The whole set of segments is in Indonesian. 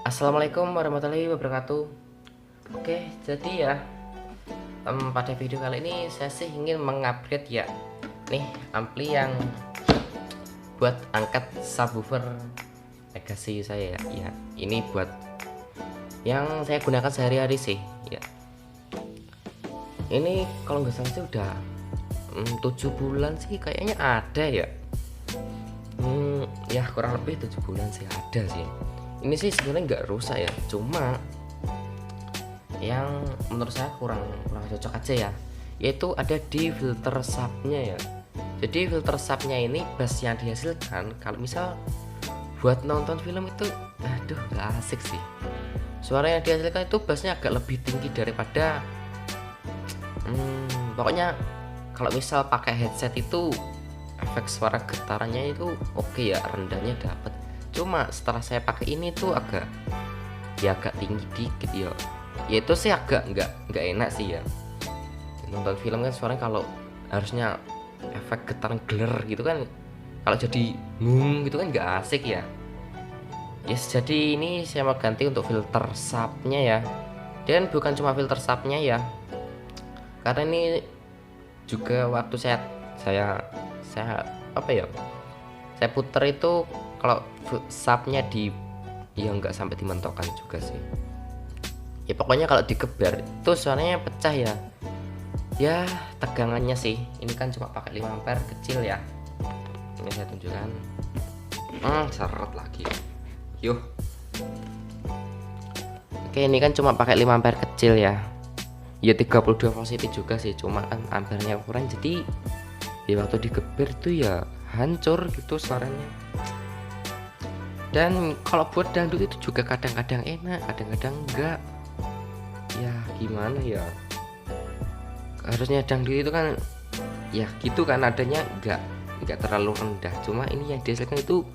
Assalamualaikum warahmatullahi wabarakatuh. Oke, jadi ya, pada video kali ini saya sih ingin mengupgrade ya. Nih, ampli yang buat angkat subwoofer legacy saya ya. Ya, ini buat yang saya gunakan sehari-hari sih. Ya, ini kalau nggak salah sih udah 7 bulan sih kayaknya ada ya. Ya kurang lebih 7 bulan sih ada sih. Ini sih sebenarnya nggak rusak ya, cuma yang menurut saya kurang cocok aja ya, yaitu ada di filter subnya ya. Jadi filter subnya ini bass yang dihasilkan kalau misal buat nonton film itu aduh nggak asik sih. Suara yang dihasilkan itu bassnya agak lebih tinggi daripada pokoknya kalau misal pakai headset itu efek suara getarannya itu oke ya, rendahnya dapat. Cuma setelah saya pakai ini tuh agak tinggi dikit ya. Ya itu sih agak nggak enak sih ya. Nonton film kan suaranya kalau harusnya efek getaran gler gitu kan, kalau jadi gitu kan nggak asik ya. Yes, jadi ini saya mau ganti untuk filter subnya ya. Dan bukan cuma filter subnya ya, karena ini juga waktu saya apa ya, saya puter itu kalau subnya di ya nggak sampai dimentokkan juga sih ya, pokoknya kalau digeber itu suaranya pecah ya. Ya tegangannya sih ini kan cuma pakai 5 ampere kecil ya, ini saya tunjukkan. Seret lagi yuk. Oke, ini kan cuma pakai 5 ampere kecil ya. Ya 32 positif juga sih, cuma kan ampernya kurang, jadi ya waktu digeber tuh ya hancur gitu suaranya. Dan kalau buat dangdut itu juga kadang-kadang enak, kadang-kadang enggak. Ya gimana ya? Harusnya dangdut itu kan ya gitu kan adanya, enggak terlalu rendah. Cuma ini yang dihasilkan itu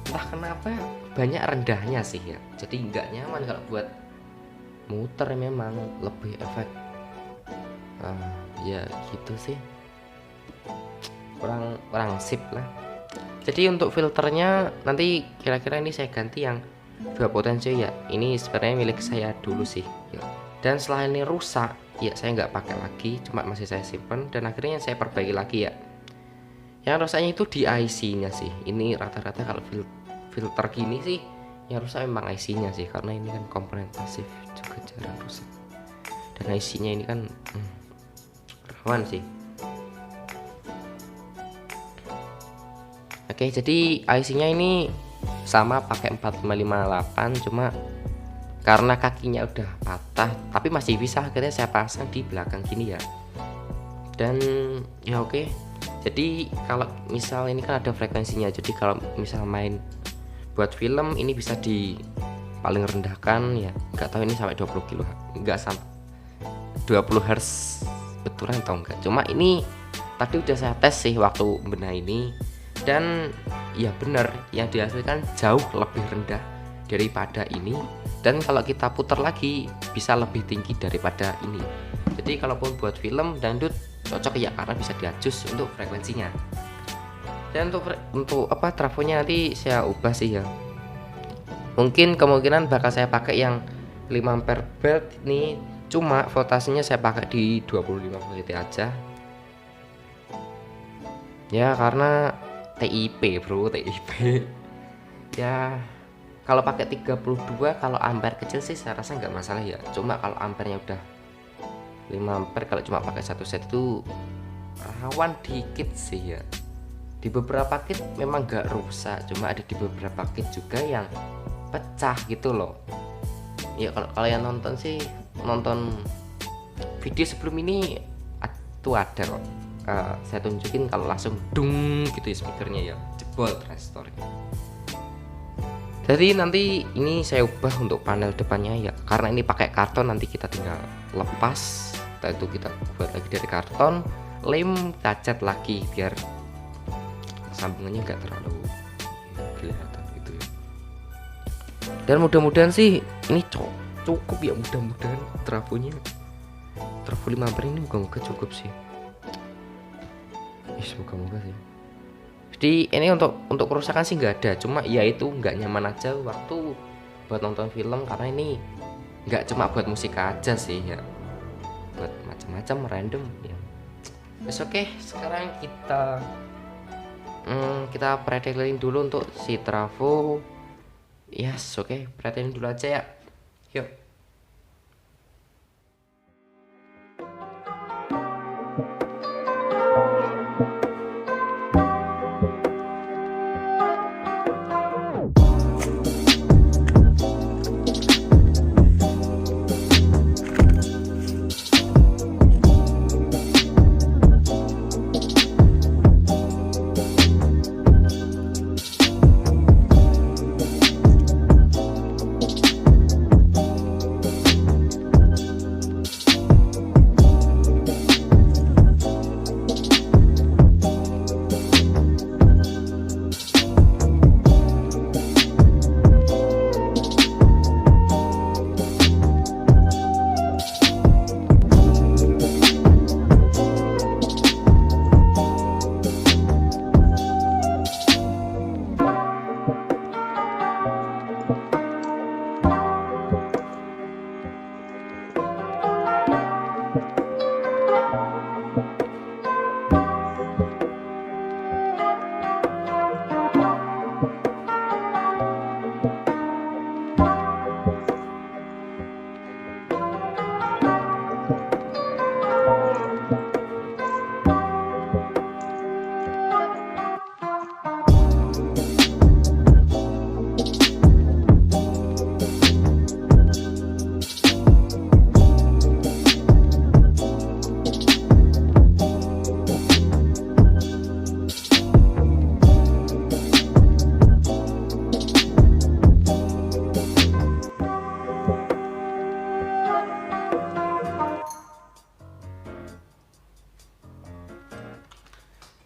entah kenapa banyak rendahnya sih ya. Jadi enggak nyaman kalau buat muter, memang lebih efek. Ya gitu sih. Kurang sip lah. Jadi untuk filternya nanti kira-kira ini saya ganti yang 2 potensi ya. Ini sebenarnya milik saya dulu sih ya. Dan setelah ini rusak ya saya nggak pakai lagi, cuma masih saya simpan dan akhirnya saya perbaiki lagi ya. Yang rusaknya itu di IC nya sih. Ini rata-rata kalau filter gini sih yang rusak memang IC nya sih, karena ini kan komponen pasif juga jarang rusak. Dan IC nya ini kan rawan sih. Oke, jadi IC-nya ini sama pakai 4558, cuma karena kakinya udah patah tapi masih bisa, akhirnya saya pasang di belakang gini ya. Dan ya oke. Jadi kalau misal ini kan ada frekuensinya, jadi kalau misal main buat film ini bisa di paling rendahkan ya, nggak tahu ini sampai 20 kilo, nggak sampai 20 Hz betulan atau enggak. Cuma ini tadi udah saya tes sih waktu bedah ini, dan ya benar yang dihasilkan jauh lebih rendah daripada ini, dan kalau kita putar lagi bisa lebih tinggi daripada ini. Jadi kalaupun buat film dangdut cocok ya, karena bisa diadjust untuk frekuensinya. Dan untuk apa trafonya nanti saya ubah sih ya. Mungkin kemungkinan bakal saya pakai yang 5 ampere belt ini, cuma voltasenya saya pakai di 25 volt aja ya, karena TIP bro, TIP ya. Kalau pakai 32 kalau ampere kecil sih saya rasa nggak masalah ya, cuma kalau ampernya udah 5 ampere kalau cuma pakai satu set itu rawan dikit sih ya. Di beberapa kit memang nggak rusak, cuma ada di beberapa kit juga yang pecah gitu loh ya. Kalau yang nonton sih, nonton video sebelum ini tuh ada kok, saya tunjukin kalau langsung dung gitu ya speakernya ya, jebol transistornya. Jadi nanti ini saya ubah untuk panel depannya ya, karena ini pakai karton, nanti kita tinggal lepas, setelah itu kita buat lagi dari karton, lem, kita cat lagi biar sambungannya nggak terlalu kelihatan gitu ya. Dan mudah-mudahan sih ini cukup ya, mudah-mudahan trafonya, trafo 5 ampere ini moga-moga cukup sih. Semoga-moga sih. Jadi ini untuk kerusakan sih nggak ada, cuma ya itu nggak nyaman aja waktu buat nonton film, karena ini nggak cuma buat musik aja sih ya, buat macam-macam random ya. Terus oke, sekarang kita pretelin dulu untuk si trafo. Yes, oke, pretelin dulu aja ya. Yuk.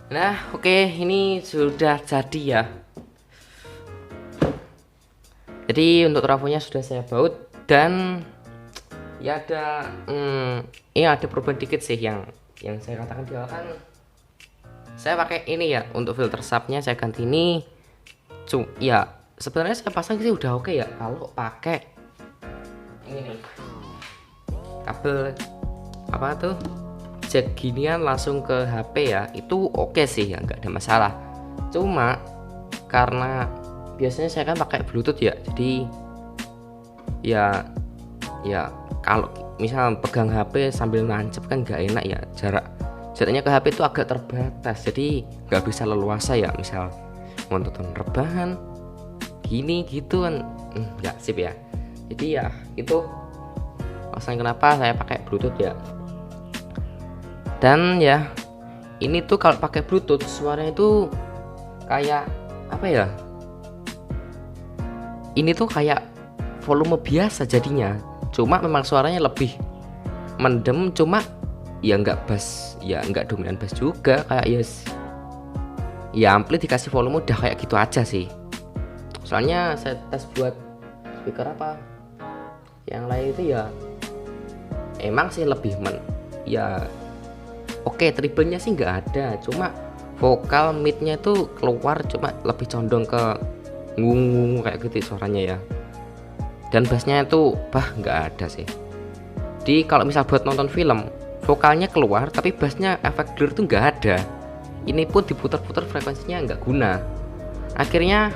Nah, oke, ini sudah jadi ya. Jadi untuk trafonya sudah saya baut, dan ya ada ini ada perubahan dikit sih yang saya katakan di awal kan. Saya pakai ini ya untuk filter subnya, saya ganti ini. Ya sebenarnya saya pasang sih udah oke ya. Kalau pakai ini nih kabel apa tuh jack ginian langsung ke HP ya, itu oke sih ya, nggak ada masalah. Cuma karena biasanya saya kan pakai Bluetooth ya, jadi ya kalau misal pegang HP sambil nancep kan nggak enak ya, jaraknya ke HP itu agak terbatas, jadi nggak bisa leluasa ya, misal mau nonton rebahan gini gitu kan nggak sip ya. Jadi ya itu alasan kenapa saya pakai Bluetooth ya. Dan ya ini tuh kalau pakai Bluetooth suaranya itu kayak apa ya, ini tuh kayak volume biasa jadinya, cuma memang suaranya lebih mendem, cuma ya nggak bass, ya nggak dominan bass juga, kayak ya ampli dikasih volume udah kayak gitu aja sih. Soalnya saya tes buat speaker apa yang lain itu ya emang sih lebih ya oke, treble-nya sih nggak ada, cuma vokal mid-nya itu keluar, cuma lebih condong ke ngungung kayak gitu suaranya ya. Dan bassnya itu nggak ada sih. Jadi kalau misal buat nonton film, vokalnya keluar tapi bassnya efek blur tuh nggak ada. Ini pun diputar-putar frekuensinya nggak guna. Akhirnya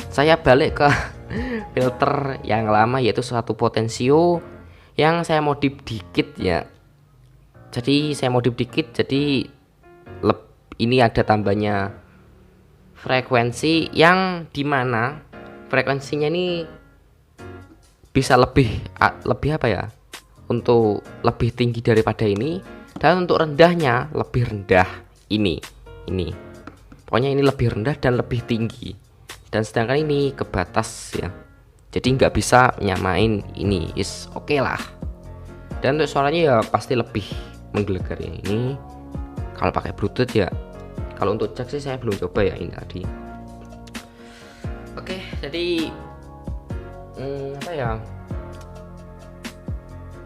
saya balik ke filter yang lama, yaitu suatu Potensio yang saya modif dikit ya. Jadi saya modif dikit, jadi ini ada tambahnya frekuensi yang dimana frekuensinya ini bisa lebih apa ya, untuk lebih tinggi daripada ini, dan untuk rendahnya lebih rendah ini pokoknya ini lebih rendah dan lebih tinggi, dan sedangkan ini ke batas ya, jadi nggak bisa nyamain ini. Oke lah. Dan untuk suaranya ya pasti lebih menggelegar ya ini kalau pakai Bluetooth ya. Kalau untuk jack sih saya belum coba ya ini tadi. Oke, jadi apa ya,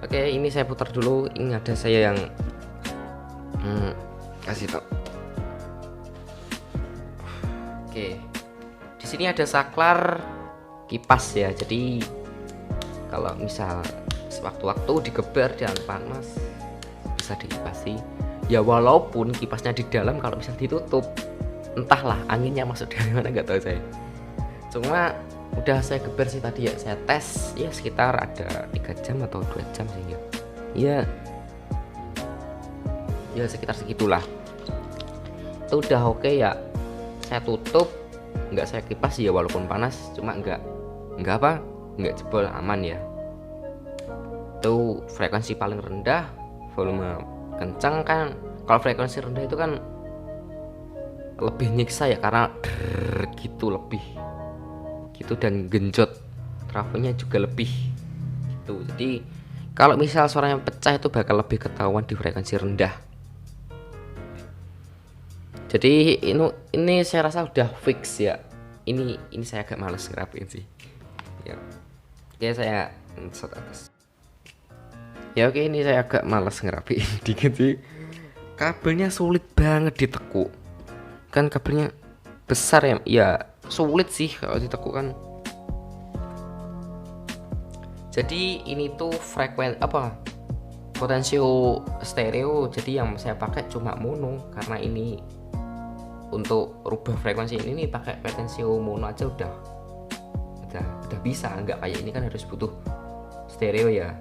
oke ini saya putar dulu. Ini ada saya yang kasih tau. Oke, di sini ada saklar kipas ya, jadi kalau misal sewaktu-waktu digeber dan panas bisa dikipasi ya, walaupun kipasnya di dalam, kalau misal ditutup entahlah anginnya masuk dari mana nggak tahu saya. Cuma udah saya geber sih tadi ya, saya tes ya sekitar ada 3 jam atau 2 jam sih ya, ya sekitar segitulah. Itu udah oke ya, saya tutup, nggak saya kipas ya walaupun panas, cuma nggak jebol, aman ya. Itu frekuensi paling rendah, volume kencang kan. Kalau frekuensi rendah itu kan lebih nyiksa ya, karena gitu lebih gitu, dan genjot trafonya juga lebih gitu. Jadi kalau misal suaranya pecah itu bakal lebih ketahuan di frekuensi rendah. Jadi ini saya rasa udah fix ya. Ini saya agak males ngerapiin sih ya. Oke, saya insert atas ya. Oke, ini saya agak males ngerapiin dikit sih. Kabelnya sulit banget ditekuk, kan kabelnya besar ya, ya sulit sih kalau ditekuk kan. Jadi ini tuh potensio stereo, jadi yang saya pakai cuma mono, karena ini untuk rubah frekuensi ini pakai potensio mono aja udah bisa, nggak kayak ini kan harus butuh stereo ya.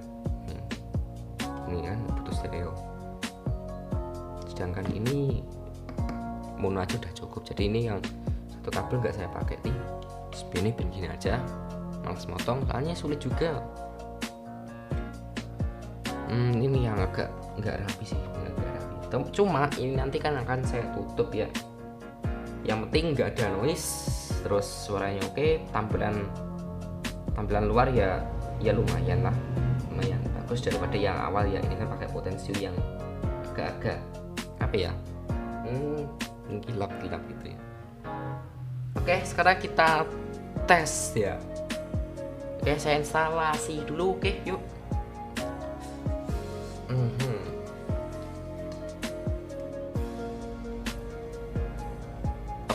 Ini kan butuh stereo, sedangkan ini mono aja udah cukup. Jadi ini yang satu kabel nggak saya pakai nih, ini begini aja, males motong soalnya sulit juga. Ini yang agak nggak rapi sih, cuma ini nanti kan akan saya tutup ya. Yang penting nggak ada noise, terus suaranya oke, tampilan luar ya lumayan lah, lumayan bagus daripada yang awal ya. Ini kan pakai potensio yang agak-agak apa ya, gelap gitu ya. Oke, sekarang kita tes ya. Oke, saya instalasi dulu. Oke, yuk.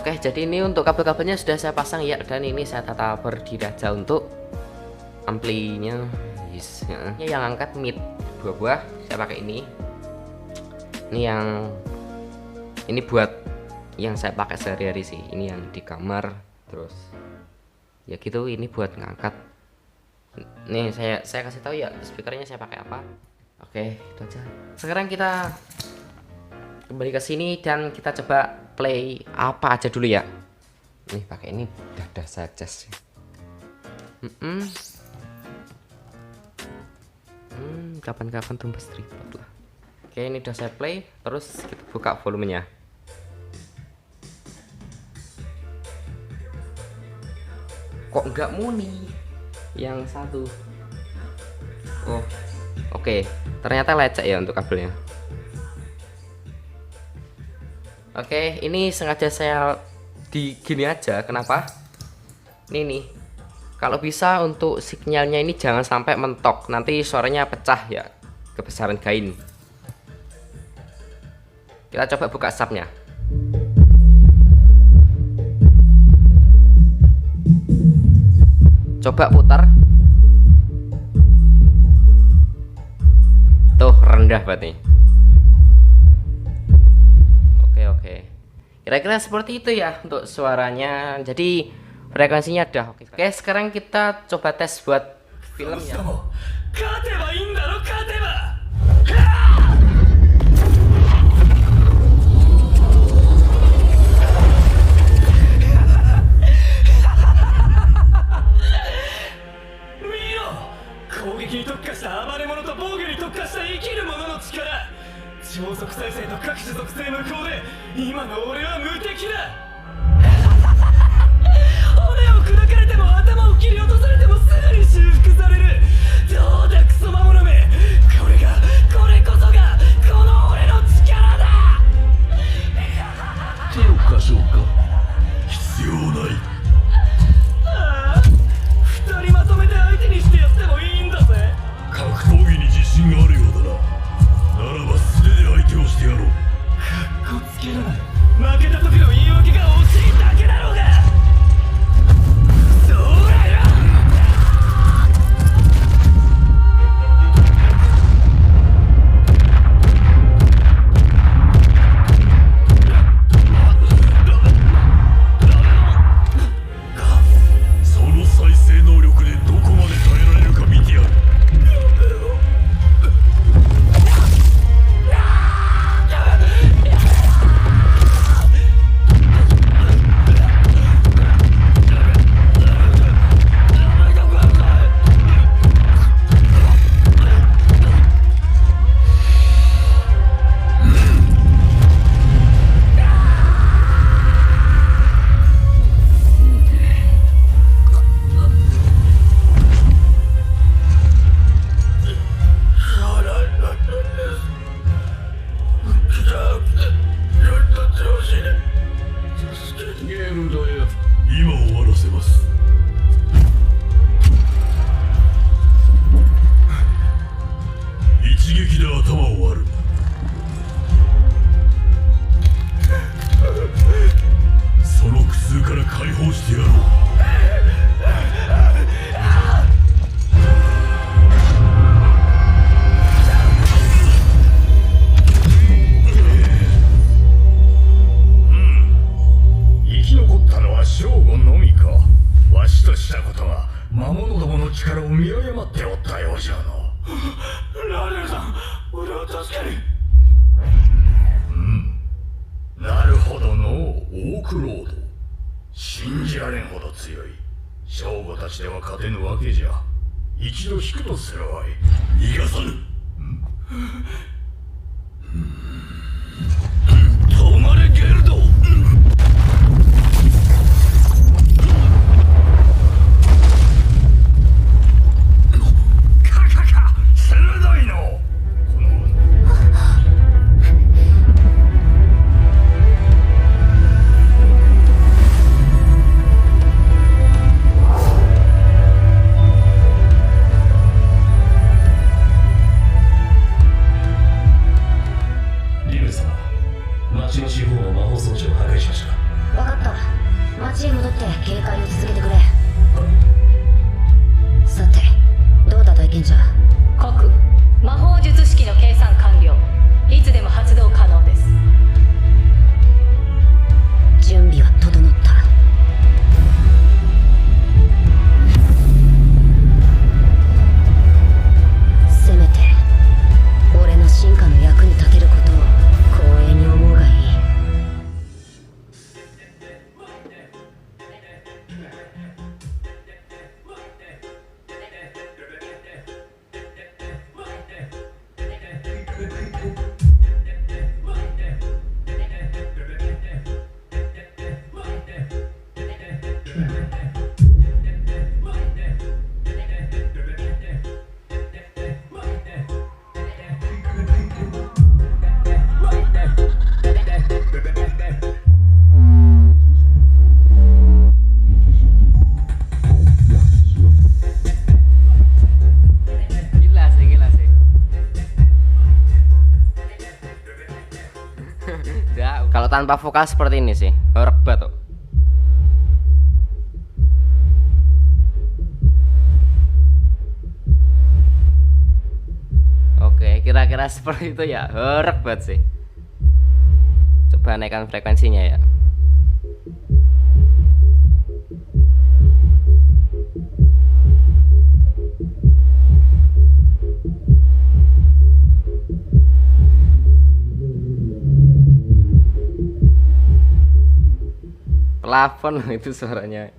Oke, jadi ini untuk kabel-kabelnya sudah saya pasang ya, dan ini saya tata berdiri aja untuk amplinya. Yes, ya. Yang angkat mid 2 buah, saya pakai ini. Ini buat yang saya pakai sehari-hari sih. Ini yang di kamar, terus ya gitu. Ini buat ngangkat. Nih saya kasih tahu ya speakernya saya pakai apa. Oke, itu aja. Sekarang kita kembali ke sini dan kita coba play apa aja dulu ya. Nih pakai ini udah saya cas. Kapan-kapan tumbas tripod lah. Oke, ini udah saya play, terus kita buka volumenya. Kok nggak muni yang satu? Oh, oke. Ternyata lecek ya untuk kabelnya. Oke, ini sengaja saya di gini aja. Kenapa? Ini nih. Kalau bisa untuk sinyalnya ini jangan sampai mentok, nanti suaranya pecah ya, kebesaran gain. Kita coba buka subnya. Coba putar. Tuh rendah banget nih. Oke. Kira-kira seperti itu ya untuk suaranya. Jadi frekuensinya udah oke. Oke, sekarang kita coba tes buat film ya. 生き残ったのは正吾のみか。わしとしたことが魔物どもの力を見誤っておったようじゃの。ラーレルさん、俺を助ける。なるほどのオークロード。信じられんほど強い。正吾たちでは勝てぬわけじゃ。一度引くとするわい。逃がさぬ。止まれゲルド。鋭いの。このリムル様、町の四方の魔法装置を破壊しました。分かった。町へ戻って警戒を続けてくれ。さて、どうだ体験者。国魔法術式の計算完了。いつでも発動可能です。準備は整った。せめて俺の進化の役に立てることを光栄に思うがいい。Kalau tanpa vokal seperti ini sih, horeg banget tuh. Oke, kira-kira seperti itu ya, horeg banget sih. Coba naikkan frekuensinya ya. Plafon itu suaranya.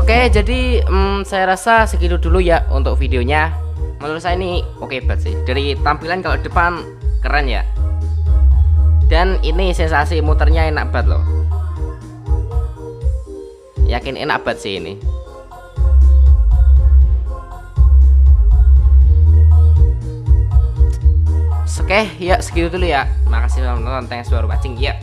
Oke, jadi saya rasa segitu dulu ya untuk videonya. Menurut saya ini oke banget sih. Dari tampilan kalau depan keren ya. Dan ini sensasi muternya enak banget loh. Yakin enak banget sih ini. Oke, ya segitu dulu ya. Makasih sudah menonton, thanks for watching ya.